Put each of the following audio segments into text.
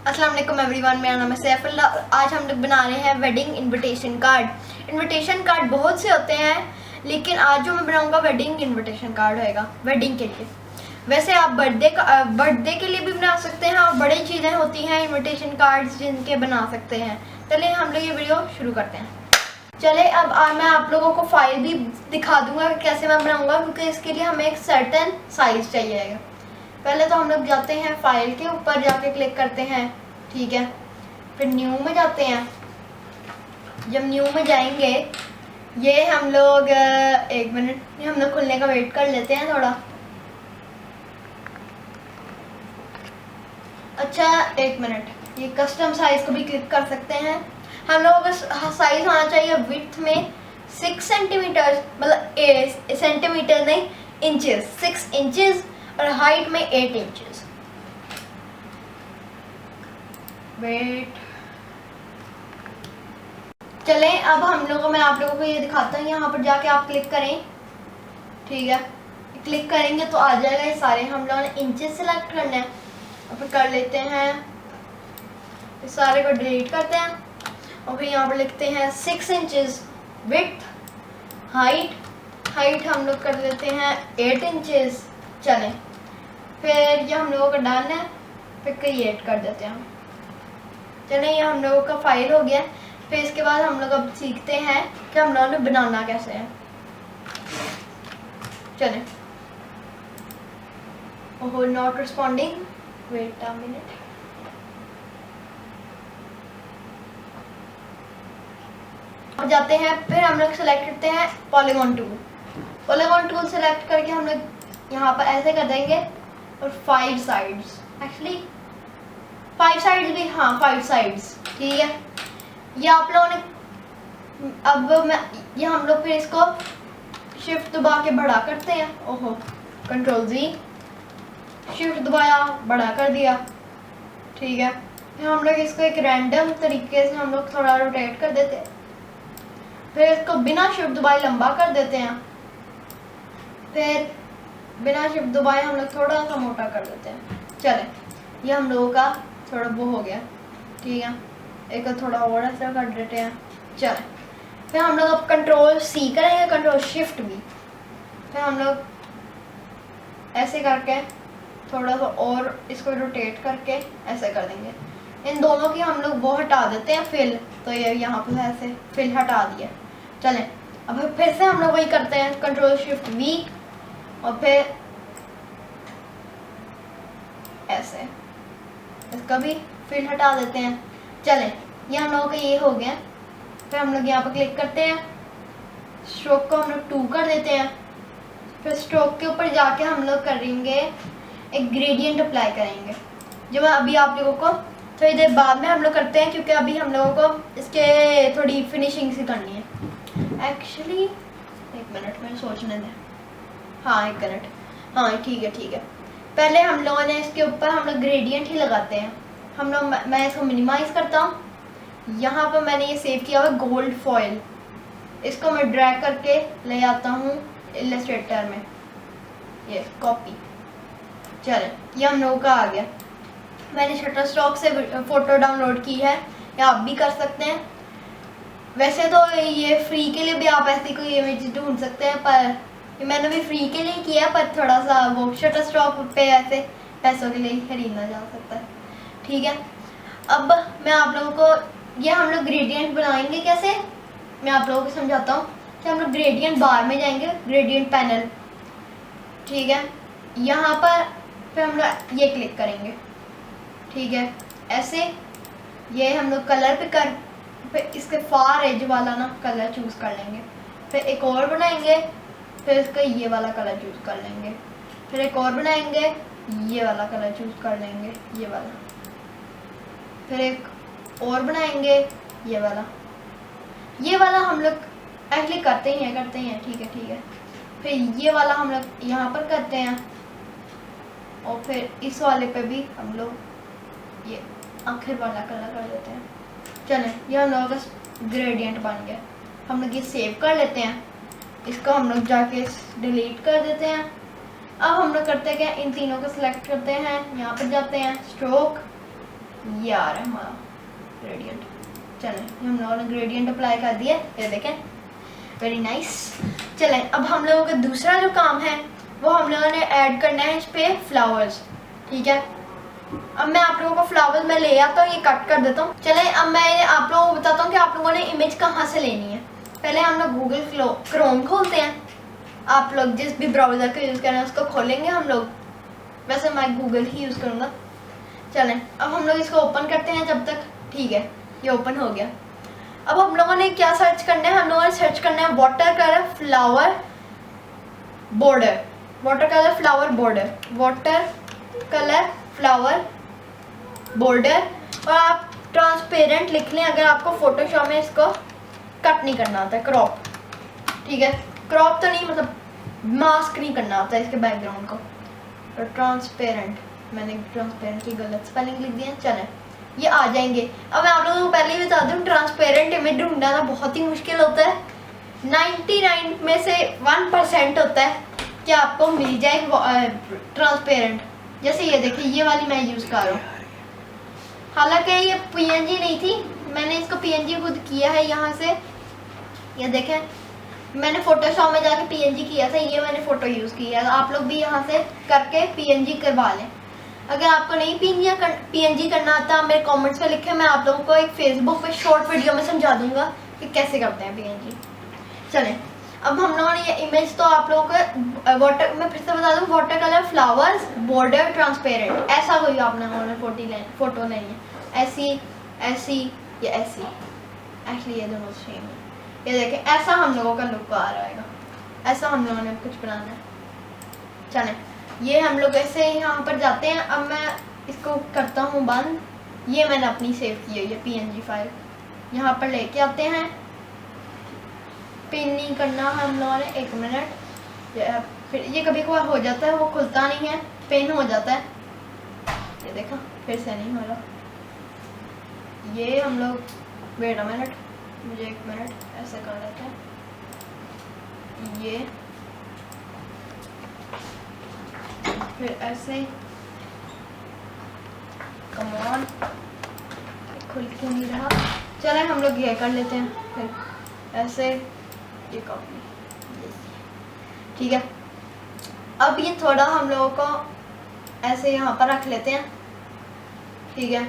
अस्सलाम वालेकुम एवरीवन, मेरा नाम है सैफुल्लाह और आज हम लोग बना रहे हैं wedding invitation card. Invitation card बहुत से होते हैं, लेकिन आज जो मैं बनाऊंगा वेडिंग इनविटेशन कार्ड होएगा वेडिंग के लिए। वैसे आप बर्थडे के लिए भी बना सकते हैं और बड़ी चीज़ें होती हैं इनविटेशन कार्ड्स जिनके बना सकते हैं। चलिए हम लोग ये वीडियो शुरू करते हैं। चले अब मैं आप लोगों को फाइल भी दिखा दूंगा कि कैसे मैं बनाऊंगा, क्योंकि इसके लिए हमें एक सर्टेन साइज चाहिए। पहले तो हम लोग जाते हैं फाइल के ऊपर, जाके क्लिक करते हैं, ठीक है। फिर न्यू में जाते हैं। जब न्यू में जाएंगे ये हम लोग एक मिनट हम लोग खुलने का वेट कर लेते हैं थोड़ा। अच्छा एक मिनट, ये कस्टम साइज को भी क्लिक कर सकते हैं। हम लोगों का साइज होना चाहिए विड्थ में 6 सेंटीमीटर, मतलब सेंटीमीटर नहीं इंचेस, 6 इंचेस, और हाइट में 8 इंचेस। वेट चलें, अब हम लोगों मैं आप लोगों को ये दिखाता हूँ। यहाँ पर जाके आप क्लिक करें, ठीक है। क्लिक करेंगे तो आ जाएगा ये सारे। हम लोगों ने इंचेस सेलेक्ट करना है, और फिर कर लेते हैं इस सारे को डिलीट करते हैं, और फिर यहाँ पर लिखते हैं 6 इंचेस विड्थ, हाइट हम लोग कर देते हैं 8 इंचेस। चलें, फिर ये हम लोगों का डन है, फिर क्रिएट कर देते हैं। चलें, ये हम लोगों का फाइल हो गया। फिर इसके बाद हम लोग अब सीखते हैं कि हम लोगों ने बनाना कैसे है। चलें, ओहो not responding, wait a minute. अब जाते हैं, फिर हम लोग सेलेक्ट करते हैं पॉलीगॉन टूल सेलेक्ट करके हम लोग यहाँ पर ऐसे कर देंगे, और 5 साइड्स, एक्चुअली 5 साइड्स भी, हाँ 5 साइड्स, ठीक है। ये आप लोगों ने ये हम लोग फिर इसको शिफ्ट दबा के बड़ा करते हैं। ओहो कंट्रोल जी, शिफ्ट दबाया, बड़ा कर दिया, ठीक है। फिर हम लोग इसको एक रैंडम तरीके से हम लोग थोड़ा रोटेट कर देते हैं। फिर इसको बिना शिफ्ट दबाए लंबा कर देते हैं। फिर बिना शिफ्ट दबाए हम लोग थोड़ा सा मोटा कर देते हैं। चलें, ये हम लोगों का थोड़ा वो हो गया, ठीक है। एक थोड़ा और ऐसा कर देते हैं। चलें, फिर हम लोग अब कंट्रोल सी करेंगे, कंट्रोल शिफ्ट भी। फिर हम लोग ऐसे करके थोड़ा सा और इसको रोटेट करके ऐसे कर देंगे। इन दोनों की हम लोग वो हटा देते हैं फिल, तो ये यहाँ पे ऐसे फिल हटा दिया। चलें, अब फिर से हम लोग वही करते हैं, कंट्रोल शिफ्ट वी, और फिर ऐसे इसका भी फिल हटा देते हैं। चलें, ये हम लोगों का ये हो गया। फिर हम लोग यहाँ पर क्लिक करते हैं, स्ट्रोक को हम लोग 2 कर देते हैं। फिर स्ट्रोक के ऊपर जाके हम लोग करेंगे एक ग्रेडियंट अप्लाई करेंगे, जो मैं अभी आप लोगों को थोड़ी देर बाद में हम लोग करते हैं, क्योंकि अभी हम लोगों को इसके थोड़ी फिनिशिंग सी करनी है। एक्चुअली एक मिनट में सोचने दें, हाँ 1 मिनट, हाँ ठीक है। पहले हम लोगों ने इसके ऊपर हम लोग ग्रेडियंट ही लगाते हैं। हम लोग मैं इसको मिनिमाइज करता हूँ। यहाँ पर मैंने ये सेव किया हुआ गोल्ड फॉयल, इसको मैं ड्रैग करके ले आता हूँ इलस्ट्रेटर में, ये कॉपी। चलें, ये हम लोगों का आ गया। मैंने शटरस्टॉक से फ़ोटो डाउनलोड की है, या आप भी कर सकते हैं। वैसे तो ये फ्री के लिए भी आप ऐसी कोई इमेज ढूंढ सकते हैं, पर मैंने भी फ्री के लिए किया, पर थोड़ा सा वो शटरस्टॉक पे ऐसे पैसों के लिए खरीदना जा सकता है, ठीक है। अब मैं आप लोगों को ये हम लोग ग्रेडियंट बनाएंगे कैसे, मैं आप लोगों को समझाता हूँ। कि हम लोग ग्रेडियंट बार में जाएंगे, ग्रेडियंट पैनल, ठीक है। यहाँ पर फिर हम लोग ये क्लिक करेंगे, ठीक है, ऐसे। ये हम लोग कलर पे फिर इसके फार एज वाला ना कलर चूज़ कर लेंगे। फिर एक और बनाएंगे, फिर इसका ये वाला कलर चूज़ कर लेंगे। फिर एक और बनाएंगे, ये वाला कलर चूज़ कर लेंगे, ये वाला। फिर एक और बनाएंगे, ये वाला हम लोग एक्चुअली करते ही हैं, ठीक है। फिर ये वाला हम लोग यहाँ पर करते हैं, और फिर इस वाले पे भी हम लोग ये आखिर वाला कलर कर देते हैं। चलें, ये हम लोगों का ग्रेडियंट बन गया। हम लोग ये सेव कर लेते हैं, इसको हम लोग जाके डिलीट कर देते हैं। अब हम लोग करते हैं क्या, इन तीनों को सिलेक्ट करते हैं, यहाँ पर जाते हैं स्ट्रोक, ये आ रहा है हमारा ग्रेडियंट। चलें, हम लोगों ने ग्रेडियंट अप्लाई कर दिया, ये देखें, वेरी नाइस। चलें, अब हम लोगों का दूसरा जो काम है वो हम लोगों ने ऐड करना है इस पे फ्लावर्स। ठीक है, अब मैं आप लोगों को फ्लावर्स में ले आता हूँ, ये कट कर देता हूँ। चलें, अब मैं आप लोगों को बताता हूँ कि आप लोगों ने इमेज कहाँ से लेनी है। पहले हम लोग गूगल क्रोम खोलते हैं। आप लोग जिस भी ब्राउज़र का यूज़ कर रहे हैं उसको खोलेंगे हम लोग, वैसे मैं गूगल ही यूज़ करूँगा। चलें, अब हम लोग इसको ओपन करते हैं जब तक। ठीक है, ये ओपन हो गया। अब हम लोगों ने क्या सर्च करना है, हम लोगों ने सर्च करना है water colour flower border. Water colour flower border, water colour flower border. और आप ट्रांसपेरेंट लिख लें अगर आपको फोटोशॉप में इसको कट नहीं करना आता है, क्रॉप। ठीक है, क्रॉप तो नहीं, मतलब मास्क नहीं करना आता है इसके बैकग्राउंड को। तो ट्रांसपेरेंट, मैंने ट्रांसपेरेंट की गलत स्पेलिंग लिख दी है। चलें, ये आ जाएंगे। अब मैं आप लोगों को पहले ही बता दूं, ट्रांसपेरेंट इमेज ढूंढना बहुत ही मुश्किल होता है। 99 में से 1% होता है कि आपको मिल जाए ट्रांसपेरेंट। जैसे ये देखिए, ये वाली मैं यूज़ कर रहा हूँ। हालांकि ये PNG नहीं थी, मैंने इसको PNG खुद किया है यहाँ से। ये देखें, मैंने फोटोशॉप में जाके PNG किया था, ये मैंने फ़ोटो यूज़ किया है। आप लोग भी यहाँ से करके PNG करवा लें। अगर आपको नहीं PNG करना आता, मेरे कमेंट्स में लिखें, मैं आप लोगों को एक फेसबुक पे शॉर्ट वीडियो में समझा दूंगा कि कैसे करते हैं PNG। चलें, अब हम लोगों ने ये इमेज तो आप लोगों को वाटर, मैं फिर से बता दूं, water colour flowers border transparent, ऐसा कोई आपने फोटो नहीं है, ऐसी ऐसी या ऐसी, एक्चुअली ये दोनों सेम है। ये देखें, ऐसा हम लोगों का लुक आ रहेगा, ऐसा हम लोगों ने कुछ बनाना है। चलें, ये हम लोग ऐसे यहाँ पर जाते हैं। अब मैं इसको करता हूँ बंद। ये मैंने अपनी सेव की है ये PNG फाइल, यहाँ पर लेके आते हैं। पिन नहीं करना है हम लोगों ने, 1 मिनट। फिर ये कभी कभार हो जाता है, वो खुलता नहीं है, पिन हो जाता है। ये देखा, फिर से नहीं हो रहा। ये हम लोग, वेट अ मिनट, मुझे 1 मिनट ऐसे कर लेते हैं। ये फिर ऐसे, कम ऑन, खुल क्यों नहीं रहा। चलें, हम लोग ये कर लेते हैं, फिर ऐसे, ये कॉपी, ठीक है। अब ये थोड़ा हम लोगों को ऐसे यहाँ पर रख लेते हैं। ठीक है,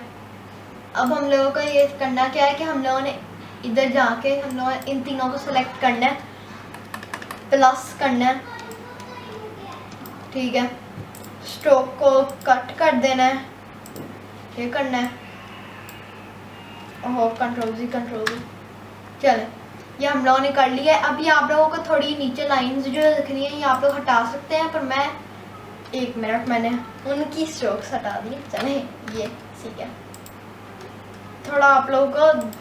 अब हम लोगों को ये करना क्या है कि हम लोगों ने इधर जाके हम लोगों ने इन तीनों को सेलेक्ट करना है, प्लस करना है। ठीक है, स्ट्रोक को कट कर देना है, ये करना है, ओह कंट्रोल जी। चलें, ये हम लोगों ने कर लिया है। अब ये आप लोगों को थोड़ी नीचे लाइंस जो दिख रही हैं, ये आप लोग हटा सकते हैं, पर मैं 1 मिनट, मैंने उनकी स्ट्रोक्स हटा दी। चलें, ये ठीक है। थोड़ा आप लोगों को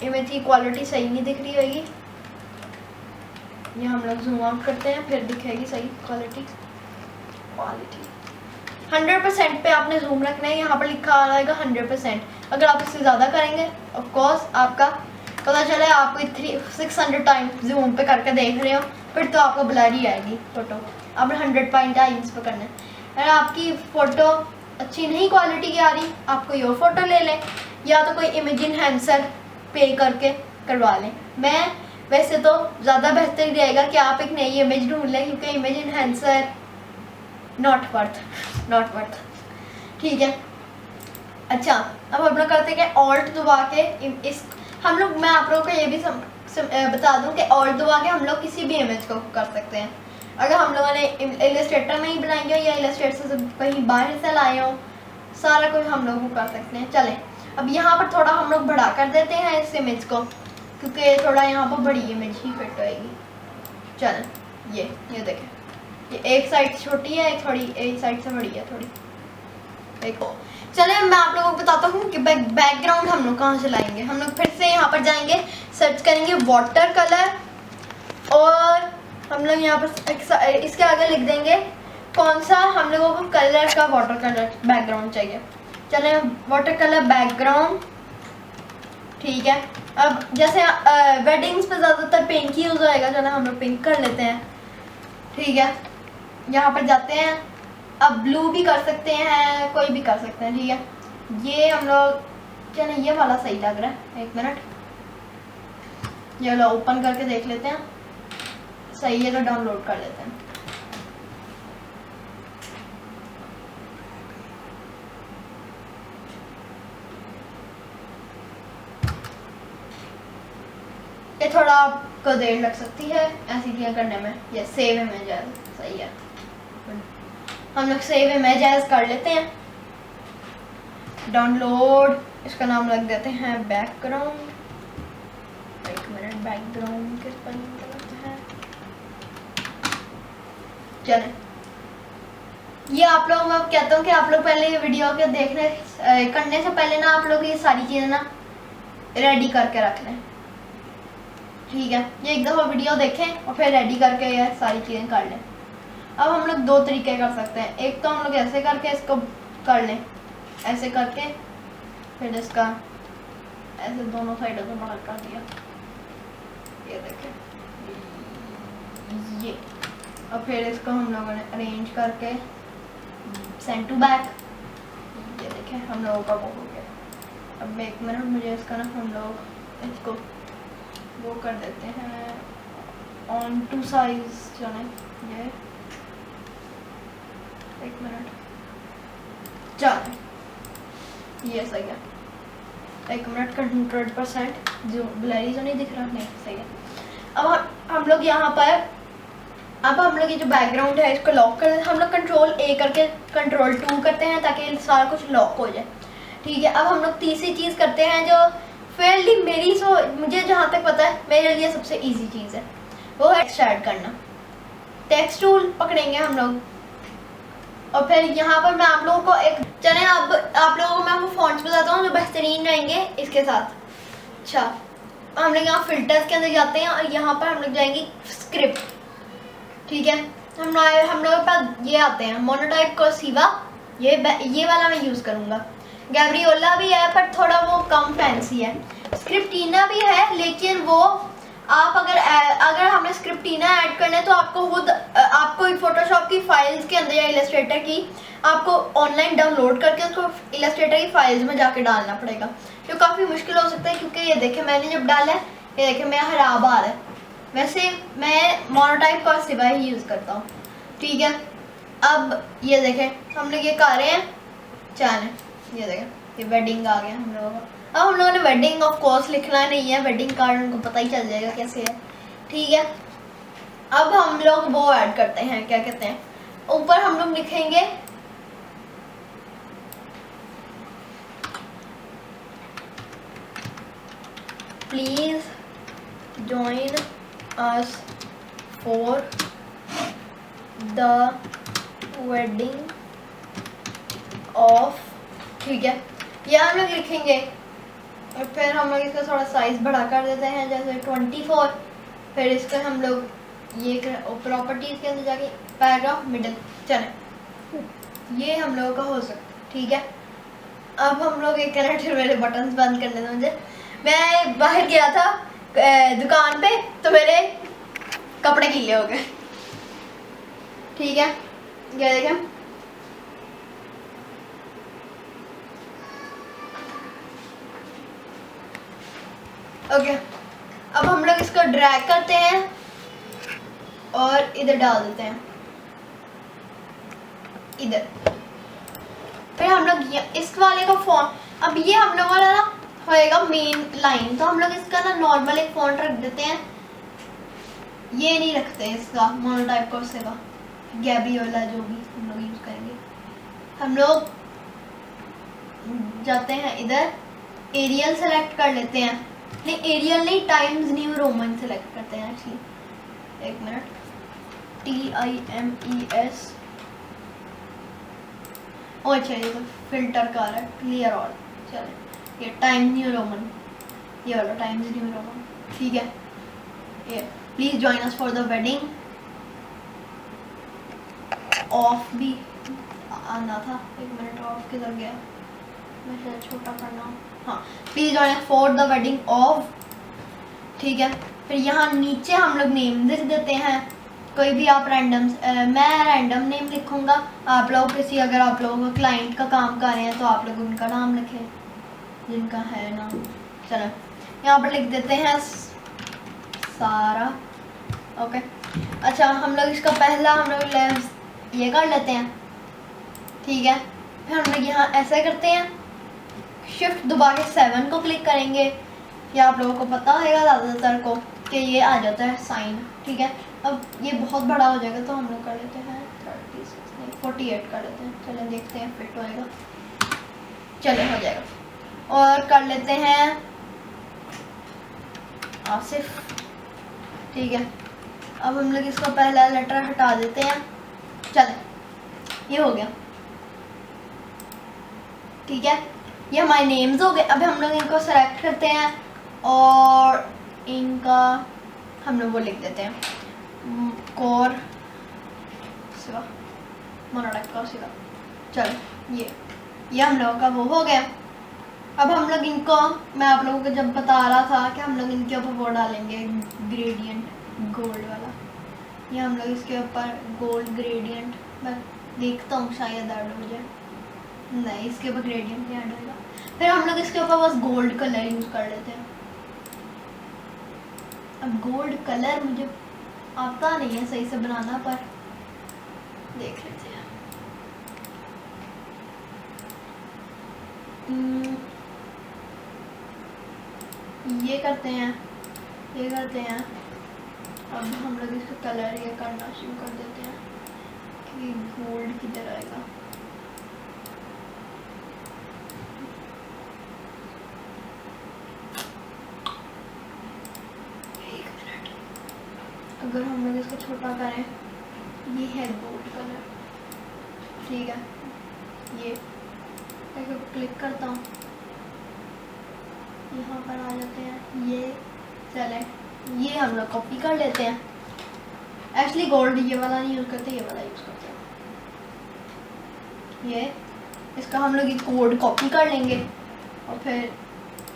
इमेज की क्वालिटी सही नहीं दिख रही होगी, ये हम लोग जूम आउट करते हैं, फिर दिखेगी सही क्वालिटी। 100% पे आपने जूम रखना है, यहाँ पर लिखा आ जाएगा 100%। अगर आप इससे ज़्यादा करेंगे ऑफ कोर्स आपका पता चले आप 600 टाइम्स जूम पे करके देख रहे हो, फिर तो आपको ब्लरी आएगी फ़ोटो। आपने 100 टाइम्स पे करना है। अगर आपकी फ़ोटो अच्छी नहीं क्वालिटी की आ रही, आप कोई और फ़ोटो ले लें, या तो कोई इमेज इनहेंसर पे करके करवा लें। मैं वैसे तो ज़्यादा बेहतर रहेगा कि आप एक नई इमेज ढूंढ लें, क्योंकि इमेज इनहेंसर नॉट वर्थ। ठीक है, अच्छा, अब हम लोग करते हैं कि ऑल्ट दबा के इस हम लोग, मैं आप लोगों को ये भी बता दूं कि ऑल्ट दबा के हम लोग किसी भी इमेज को कर सकते हैं। अगर हम लोगों ने इलस्ट्रेटर में ही बनाई हो या इलस्ट्रेटर से कहीं बाहर से लाए हो, सारा कुछ हम लोग कर सकते हैं। चलें, अब यहाँ पर थोड़ा हम लोग बढ़ा कर देते हैं इस इमेज को, क्योंकि थोड़ा यहाँ पर बड़ी इमेज ही फिट होएगी। चलें, ये देखें, ये एक साइड से छोटी है, एक साइड से बड़ी है थोड़ी, देखो। चलें, मैं आप लोगों को बताता हूँ कि बैकग्राउंड हम लोग कहाँ से लाएंगे। हम लोग फिर से यहाँ पर जाएंगे, सर्च करेंगे वाटर कलर, और हम लोग यहाँ पर इसके आगे लिख देंगे कौन सा हम लोगों को कलर का वाटर कलर बैकग्राउंड चाहिए। चलें, वाटर कलर बैकग्राउंड, ठीक है। अब जैसे वेडिंग्स पे ज़्यादातर पिंक ही यूज़ होएगा, चलो हम लोग पिंक कर लेते हैं। ठीक है, यहाँ पर जाते हैं। अब ब्लू भी कर सकते हैं, कोई भी कर सकते हैं। ठीक है, ये हम लोग, चलो ये वाला सही लग रहा है, 1 मिनट, ये वाला ओपन करके देख लेते हैं, सही है तो डाउनलोड कर लेते हैं। ये थोड़ा आपको देर लग सकती है ऐसी चीज़ें करने में। ये सेव इमेजेस, सही है, हम लोग सेव इमेजेस कर लेते हैं। डाउनलोड, इसका नाम रख देते हैं बैकग्राउंड। 1 मिनट, बैकग्राउंड किस पर लगता है, चले। ये आप लोग, मैं कहता हूँ कि आप लोग पहले ये वीडियो के देखने करने से पहले ना आप लोग ये सारी चीज़ें ना रेडी करके रख लें, ठीक है। ये एक दफ़ा वीडियो देखें और फिर रेडी करके ये सारी चीज़ें कर लें। अब हम लोग 2 तरीके कर सकते हैं, एक तो हम लोग ऐसे करके इसको कर लें, ऐसे करके फिर इसका ऐसे दोनों साइडों से बाहर कर दिया, ये देखें ये। और फिर इसको हम लोगों ने अरेंज करके सेंड टू बैक, ये देखें हम लोगों का वो हो गया। अब 1 मिनट, मुझे इसका ना हम लोग इसको वो कर देते हैं ऑन टू साइज, चले ये 1 मिनट, चले ये सही है। 1 मिनट का 100% जो ब्लरी जो नहीं दिख रहा, नहीं सही है। अब हम लोग यहाँ पर, अब हम लोग ये जो बैकग्राउंड है इसको लॉक कर देते हैं। हम लोग कंट्रोल A करके कंट्रोल 2 करते हैं ताकि सारा कुछ लॉक हो जाए, ठीक है। अब हम लोग तीसरी चीज़ करते हैं जो फेयरली मुझे जहाँ तक पता है मेरे लिए सबसे इजी चीज़ है, वो है टेक्स्ट ऐड करना। टेक्स्ट टूल पकड़ेंगे हम लोग और फिर यहाँ पर मैं आप लोगों को एक, चलें अब आप लोगों को मैं वो फॉन्ट्स बताता हूँ जो बेहतरीन रहेंगे इसके साथ। अच्छा, हम लोग यहाँ फिल्टर्स के अंदर जाते हैं और यहाँ पर हम लोग जाएंगे स्क्रिप्ट, ठीक है। हम लोग के पास ये आते हैं मोनोटाइप कर्सिवा, ये वाला मैं यूज़ करूँगा। गैब्रियोला भी है पर थोड़ा वो कम फैंसी है। स्क्रिप्टीना भी है लेकिन वो आप अगर हमें स्क्रिप्टीना ऐड करना है तो आपको फोटोशॉप की फाइल्स के अंदर या इलस्ट्रेटर की आपको ऑनलाइन डाउनलोड करके उसको इलस्ट्रेटर की फाइल्स में जाके डालना पड़ेगा, जो काफ़ी मुश्किल हो सकता है। क्योंकि ये देखें मैंने जब डाला है, ये देखें मेरा खराब आ रहा है। वैसे मैं मोनोटाइप का सिवा ही यूज़ करता हूँ, ठीक है। अब ये देखें हम लोग ये कर रहे हैं, चलें ये देखें ये वेडिंग आ गया हम लोगों का। अब हम लोगों ने वेडिंग ऑफ कोर्स लिखना नहीं है, वेडिंग कार्ड उनको पता ही चल जाएगा कैसे है, ठीक है। अब हम लोग वो ऐड करते हैं, क्या कहते हैं, ऊपर हम लोग लिखेंगे please join us for the wedding of, ठीक है, यह हम लोग लिखेंगे। और फिर हम लोग इसका थोड़ा साइज बढ़ा कर देते हैं, जैसे 24। फिर इसका हम लोग ये प्रॉपर्टीज के अंदर जाके पैराग्राफ मिडिल, चले ये हम लोगों का हो सकता, ठीक है। अब हम लोग एक फिर मेरे बटन्स बंद कर लेते मुझे, मैं बाहर गया था दुकान पे तो मेरे कपड़े गीले हो गए, ठीक है। ये देखें ओके। अब हम लोग इसको ड्रैग करते हैं और इधर डाल देते हैं, इधर। फिर हम लोग इस वाले का फॉन्ट, अब ये हम लोग वाला ना होएगा मेन लाइन, तो हम लोग इसका ना नॉर्मल एक फॉन्ट रख देते हैं, ये नहीं रखते इसका मोनोटाइप कर्सिवा, गैब्रियोला जो भी हम लोग यूज करेंगे। हम लोग जाते हैं इधर, एरियल सेलेक्ट कर लेते हैं, नहीं एरियल नहीं, टाइम्स न्यू रोमन सेलेक्ट करते हैं एक्चुअली। 1 मिनट, TIMES, ओ अच्छा ये तो फिल्टर का है, क्लियर ऑल, चले ये टाइम न्यू रोमन, ये वाला टाइम्स न्यू रोमन, ठीक है। ये please join us for the wedding of भी आना था, 1 मिनट, ऑफ किधर गया, मैं शायद छोटा करना हूँ, हाँ, please join for the wedding of, ठीक है। फिर यहाँ नीचे हम लोग नेम लिख देते हैं, कोई भी आप रैंडम, मैं रैंडम नेम लिखूंगा। आप लोग किसी, अगर आप लोग क्लाइंट का काम कर रहे हैं तो आप लोग उनका नाम लिखें जिनका है नाम। चलो यहाँ पर लिख देते हैं सारा। ओके, अच्छा हम लोग इसका पहला हम लोग ये कर लेते हैं, ठीक है। फिर हम लोग यहाँ ऐसा करते हैं, शिफ्ट दबा के 7 को क्लिक करेंगे। ये आप लोगों को पता होगा ज़्यादातर को कि ये आ जाता है साइन, ठीक है। अब ये बहुत बड़ा हो जाएगा तो हम लोग कर लेते हैं 36 नहीं 48 कर लेते हैं। चलें देखते हैं फिट होएगा, चले हो जाएगा। और कर लेते हैं आसिफ, ठीक है। अब हम लोग इसका पहला लेटर हटा देते हैं। चलें, ये हो गया, ठीक है। ये हमारे नेम्स हो गए। अब हम लोग इनको सेलेक्ट करते हैं और इनका हम लोग वो लिख देते हैं कोर सिवा मोनाडक्का सिवा। चलो ये हम लोगों का वो हो गया। अब हम लोग इनको, मैं आप लोगों को जब बता रहा था कि हम लोग इनके ऊपर वो डालेंगे ग्रेडियंट गोल्ड वाला, ये हम लोग इसके ऊपर गोल्ड ग्रेडियंट, मैं देखता हूँ शायद ऐड हो जाए। नहीं, इसके ऊपर ग्रेडियंट नहीं ऐड होगा। फिर हम लोग इसके ऊपर बस गोल्ड कलर यूज़ कर लेते हैं। अब गोल्ड कलर मुझे आता नहीं है सही से बनाना, पर देख लेते हैं। ये करते हैं, ये करते हैं। अब हम लोग इसका कलर ये करना शुरू कर देते हैं कि गोल्ड किधर आएगा। अगर हम लोग इसको छोटा करें, ये है गोल्ड कलर, ठीक है। ये क्लिक करता हूँ, यहाँ पर आ जाते हैं ये। चले ये हम लोग कॉपी कर लेते हैं। एक्चुअली गोल्ड ये वाला नहीं यूज़ करते, ये वाला यूज़ करते हैं। ये इसका हम लोग कोड कॉपी कर लेंगे और फिर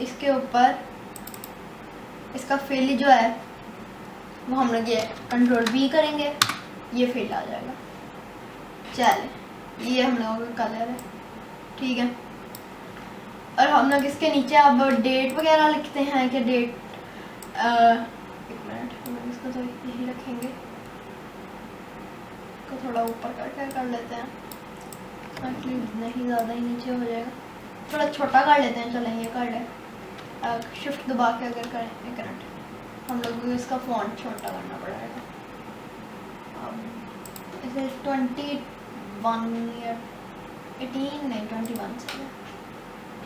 इसके ऊपर इसका फिल जो है वो हम लोग ये Ctrl+V करेंगे, ये फिल आ जाएगा। चले ये हम लोगों का कलर है, ठीक है। और हम लोग इसके नीचे अब डेट वगैरह लिखते हैं कि डेट, एक मिनट, हम लोग इसको तो यही रखेंगे, को थोड़ा ऊपर करके कर लेते हैं, एक्चुअली नहीं ज़्यादा ही नीचे हो जाएगा, थोड़ा छोटा कर लेते हैं। चलें ये कर लें, शिफ्ट दबा के अगर करें, एक मिनट, हम लोग को इसका फॉन्ट छोटा करना पड़ेगा। अब इसे 21 या 18 नहीं 21 से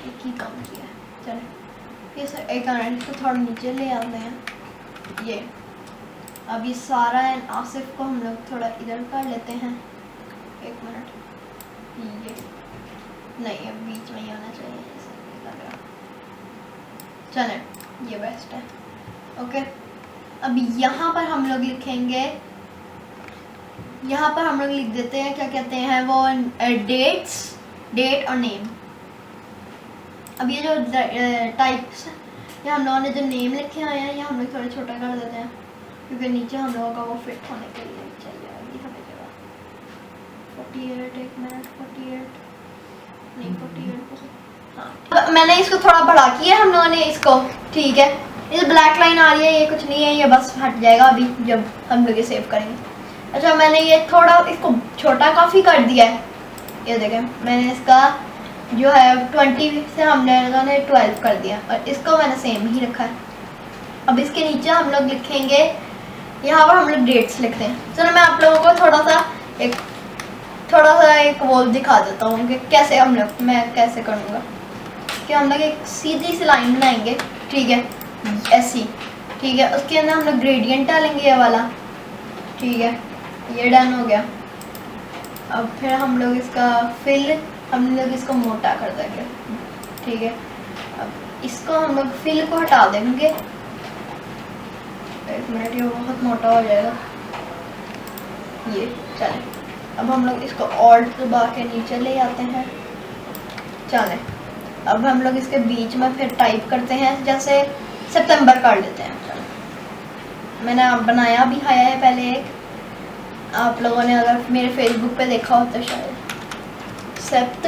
एक ही कम किया है। चले ये सर एक मिनट, इसको थोड़ा नीचे ले आते हैं। ये अब ये सारा एंड आसिफ को हम लोग थोड़ा इधर कर लेते हैं। एक मिनट, ये नहीं अब बीच में ही आना चाहिए, ऐसा नहीं लग रहा। चलें ये बेस्ट है, ओके। अब यहाँ पर हम लोग लिखेंगे, यहाँ पर हम लोग लिख देते हैं, क्या कहते हैं वो, डेट और नेम। अब ये जो टाइप्स, ये हम लोगों ने जो नेम लिखे हुए हैं, ये हम लोग थोड़ा छोटा कर देते हैं क्योंकि नीचे हम लोगों का वो फिट होने के लिए चाहिए। अभी हमें जगह 48, एक मिनट, 48 नहीं 48, हाँ। मैंने इसको थोड़ा बड़ा किया हम लोगों ने इसको, ठीक है। ये ब्लैक लाइन आ रही है, ये कुछ नहीं है, ये बस हट जाएगा अभी जब हम लोग ये सेव करेंगे। अच्छा मैंने ये थोड़ा इसको छोटा काफ़ी कर दिया है, ये देखें, मैंने इसका जो है 20 से हमने 12 कर दिया और इसको मैंने सेम ही रखा है। अब इसके नीचे हम लोग लिखेंगे, यहाँ पर हम लोग डेट्स लिखते हैं। चलो मैं आप लोगों को थोड़ा सा एक वो दिखा देता हूँ कि कैसे हम लोग, मैं कैसे करूँगा कि हम लोग एक सीधी सी लाइन बनाएंगे, ठीक है, ऐसी, ठीक है। उसके अंदर हम लोग ग्रेडियंट डालेंगे ये वाला, ठीक है, ये डन हो गया। अब फिर हम लोग इसका फिल, हम लोग इसको मोटा कर देंगे, ठीक है। अब इसको हम लोग फिल को हटा देंगे, एक मिनट, ये बहुत मोटा हो जाएगा ये। चलें अब हम लोग इसको ऑल्ट दबा के नीचे ले आते हैं। चलें अब हम लोग इसके बीच में फिर टाइप करते हैं, जैसे सितंबर कर लेते हैं। चलें मैंने बनाया भी आया है पहले एक, आप लोगों ने अगर मेरे फेसबुक पे देखा हो तो शायद सेप्ट।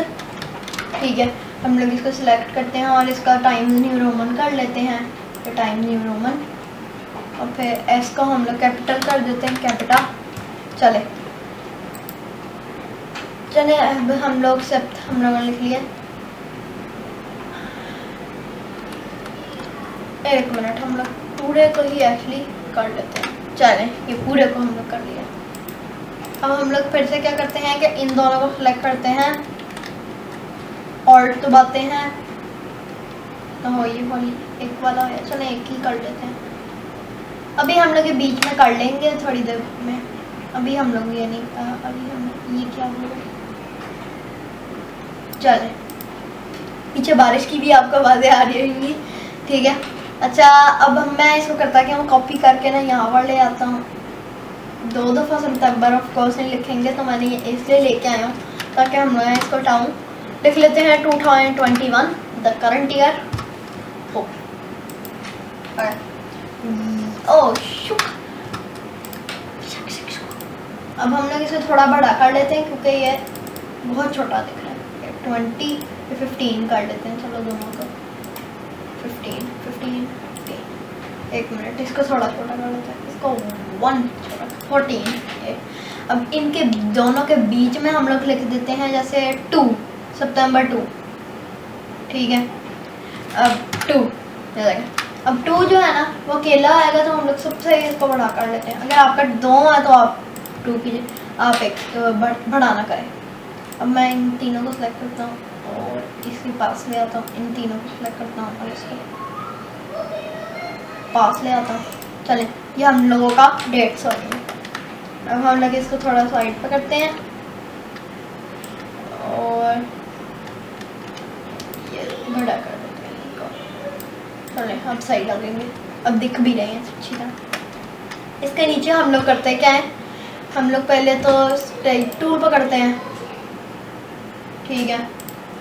ठीक है, हम लोग इसको सिलेक्ट करते हैं और इसका टाइम्स न्यू रोमन कर लेते हैं, तो टाइम्स न्यू रोमन, और फिर एस को हम लोग कैपिटल कर देते हैं, कैपिटा। चले अब हम लोग सेप्ट हम लोगों ने लिख लिया। एक मिनट, हम लोग पूरे को ही एक्चुअली कर लेते हैं। चले, ये पूरे को हम लोग कर लिया। अब हम लोग फिर से क्या करते हैं कि इन दोनों को सिलेक्ट करते हैं, ऑल्ट दबाते हैं, तो ये वाली एक वाला है, चले एक ही कर लेते हैं। अभी हम लोग ये बीच में कर लेंगे थोड़ी देर में, अभी हम लोग ये नहीं, अभी हम ये क्या बोले। चले, पीछे बारिश की भी आपको आवाज़ें आ रही होंगी, ठीक है। अच्छा, अब मैं इसको करता कि मैं कॉपी करके ना यहाँ पर ले आता हूँ। 2 दफ़ा सितंबर ऑफ कोर्स नहीं लिखेंगे, तो मैंने ये इसलिए लेके आया हूँ ताकि हम लोग इसको टाउन लिख लेते हैं 2021 द करंट ईयर। ओह शुक। अब हम लोग इसे थोड़ा बड़ा कर लेते हैं क्योंकि ये बहुत छोटा दिख रहा है। 20 या 15 कर लेते हैं, चलो दोनों को 15। एक मिनट, इसको थोड़ा छोटा कर लेते हैं, इसको 1 छोटा 14। अब इनके दोनों के बीच में हम लोग लिख देते हैं जैसे 2 सितंबर 2, ठीक है। अब 2 जो है ना वो अकेला आएगा, तो हम लोग सबसे इसको बड़ा कर लेते हैं। अगर आपका 2 है तो आप 2 कीजिए, आप एक बड़ा ना करें। अब मैं इन तीनों को सिलेक्ट करता हूँ और इसके पास ले आता हूँ, इन तीनों को सिलेक्ट करता हूँ और इसके पास ले आता हूँ। चले, ये हम लोगों का डेट्स हो गया। अब हम लोग इसको थोड़ा साइड पे करते हैं और ये बड़ा कर देते हैं इनको। चले, अब साइड लगेंगे, अब दिख भी रहे हैं अच्छी तरह। इसके नीचे हम लोग करते हैं क्या है, हम लोग पहले तो टूल पकड़ते हैं, ठीक है।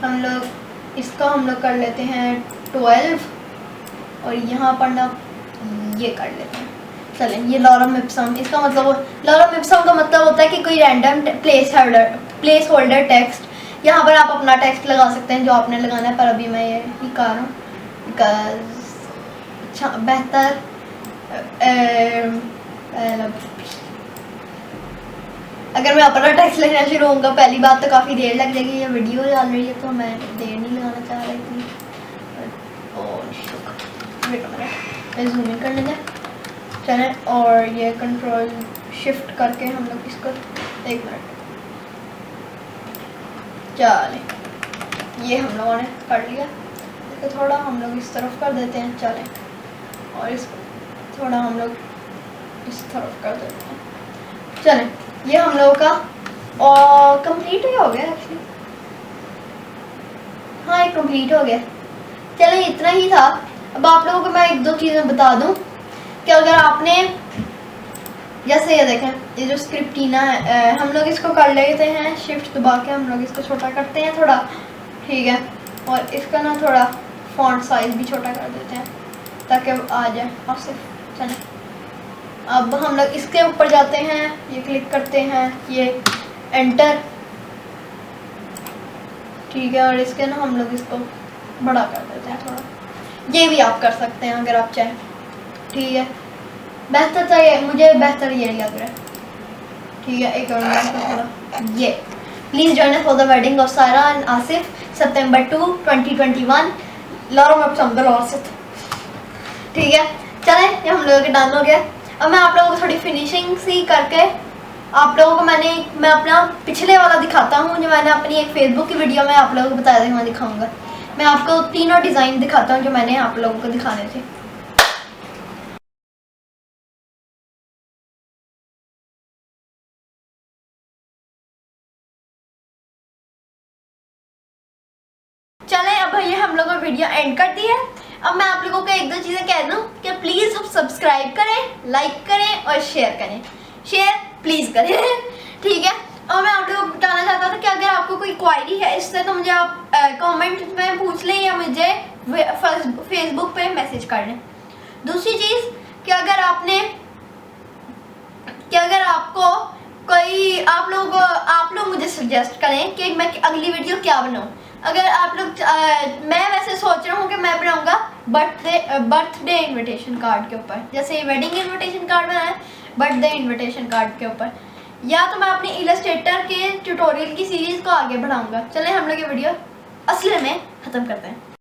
हम लोग इसको हम लोग कर लेते हैं 12 और यहाँ पर ना ये कर लेते हैं। चलें, ये लॉरम इप्सम, इसका मतलब लॉरम इप्सम का मतलब होता है कि कोई रैंडम प्लेस होल्डर टेक्स्ट, यहाँ पर आप अपना टेक्स्ट लगा सकते हैं जो आपने लगाना है, पर अभी मैं ये ही कर रहा हूँ बिकॉज अच्छा बेहतर अगर मैं अपना टेक्स्ट लिखना शुरू होऊंगा, पहली बात तो काफ़ी देर लग जाएगी, ये वीडियो चल रही है तो मैं देर नहीं लगाना चाह रही थी। मैं जूम इन कर लेंगे, चलें, और ये कंट्रोल शिफ्ट करके हम लोग इसको 1 मिनट, चलें, ये हम लोगों ने कर लिया। इसको थोड़ा हम लोग इस तरफ कर देते हैं, चलें, और इसको थोड़ा हम लोग इस तरफ कर देते हैं, चलें। ये हम लोगों का और कंप्लीट ही हो गया एक्चुअली, हाँ ये कंप्लीट हो गया। चलें, इतना ही था। अब आप लोगों को मैं 1-2 चीज़ें बता दूं कि अगर आपने जैसे ये देखें, ये जो स्क्रिप्टीना है, हम लोग इसको कर लेते हैं शिफ्ट दबा के, हम लोग इसको छोटा करते हैं थोड़ा, ठीक है, और इसका ना थोड़ा फॉन्ट साइज भी छोटा कर देते हैं ताकि आ जाए और सिर्फ। चलें, अब हम लोग इसके ऊपर जाते हैं, ये क्लिक करते हैं, ये एंटर, ठीक है, और इसके ना हम लोग इसको बड़ा कर देते हैं थोड़ा। ये भी आप कर सकते हैं अगर आप चाहें, ठीक है। बेहतर चाहिए, मुझे बेहतर ये लग रहा है, ठीक है। एक और थोड़ा ये please join for the wedding of Sara and Asif September 2 2021 lorem ipsum the lost, ठीक है। चलें, ये हम लोगों के डन हो गया। अब मैं आप लोगों को थोड़ी फिनिशिंग सी करके आप लोगों को मैं अपना पिछले वाला दिखाता हूँ जो मैंने अपनी एक फेसबुक की वीडियो में आप लोगों को बताया था, मैं दिखाऊंगा। मैं आपको तीनों डिज़ाइन दिखाता हूँ जो मैंने आप लोगों को दिखाने थे। चलें, अब भैया हम लोगों ने वीडियो एंड कर दी है। अब मैं आप लोगों को 1-2 चीज़ें कह दूँ कि प्लीज़ आप सब्सक्राइब करें, लाइक करें और शेयर करें, शेयर प्लीज़ करें, ठीक है। और मैं आप लोगों को बताना चाहता था कि अगर आपको कोई क्वायरी है इससे तो मुझे आप कमेंट में पूछ लें या मुझे फेसबुक पे मैसेज कर लें। दूसरी चीज़ कि अगर आपको कोई आप लोग मुझे सजेस्ट करें कि मैं अगली वीडियो क्या बनाऊं। अगर आप लोग मैं वैसे सोच रहा हूँ कि मैं बनाऊंगा बर्थडे इनविटेशन कार्ड के ऊपर, जैसे वेडिंग इनविटेशन कार्ड बनाया, बर्थडे इनविटेशन कार्ड के ऊपर, या तो मैं अपनी इलस्ट्रेटर के ट्यूटोरियल की सीरीज को आगे बढ़ाऊंगा। चलें हम लोग ये वीडियो असली में ख़त्म करते हैं।